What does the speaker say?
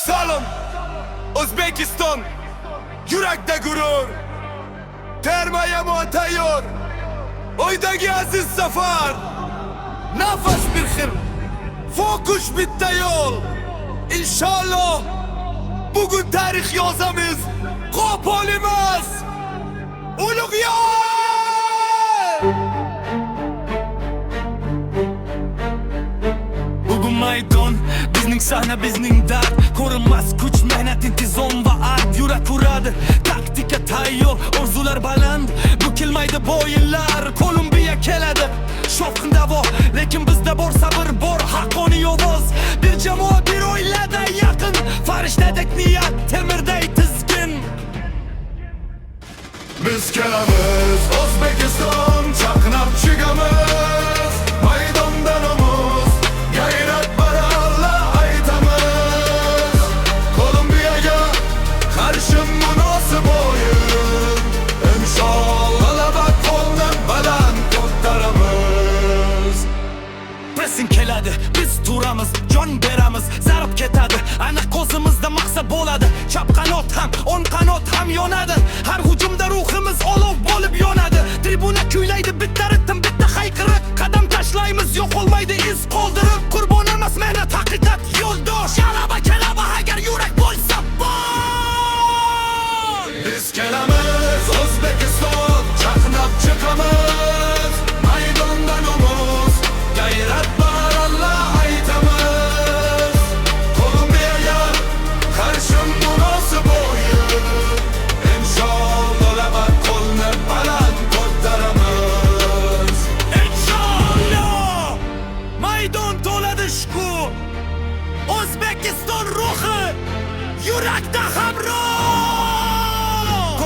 Salom, O'zbekiston, yurakda gurur. Termaya muatayyor, oydagi aziz safar. Nafas bir xil, fokus bitta yo'l. İnşallah bugün tarix yozamiz, qo'polimiz ulug' yo'l. Bugun maydon, bizning sahna, bizning dard. Ko'rinmas kuch, mehnat, intizom va art. Yurak uradi, taktika tayyor, orzular baland. Bukilmaydi bo'yinlar, Kolumbiya keladi. Shovqin davo, lekin bizda bor sabr, bor haqqoniy ovoz. Bir jamoa, bir oilada yaqin, farishtadek niyat, temirday tizgin. Biz kelamiz, O'zbekiston, chaqnab chiqamiz. Maydonda nomus, g'ayrat baralla aytamiz. Kolumbiyaga qarshi munosib o'yin. Inshaalloh g'alaba qo'lni baland ko'taramiz. Pressing keladi, biz turamiz, jon beramiz, zarb ketadi. Aniq ko'zimizda maqsad bo'ladi. Chap qanot ham, o'ng qanot ham yonadi. Har hujumda ruhimiz olov bo'lib yonadi. Tribuna kuylaydi, bitta ritm, bitta hayqiriq. Qadam tashlaymiz, yo'q olmaydi iz qoldirib. Qurbon emas mehnat, haqiqat yo'ldosh. G'alaba kelaba agar yurak bo'lsa bor. Biz kelamiz, O'zbekiston, chaqnab chiqamiz. Maydonda nomus, g'ayrat baralla aytamiz. Kolumbiyaga qarshi munosib o'yin. Inshaalloh g'alaba qo'lni baland ko'taramiz. Inshaalloh maydon to'ladi shukuh. O'zbekiston ruhi yurakda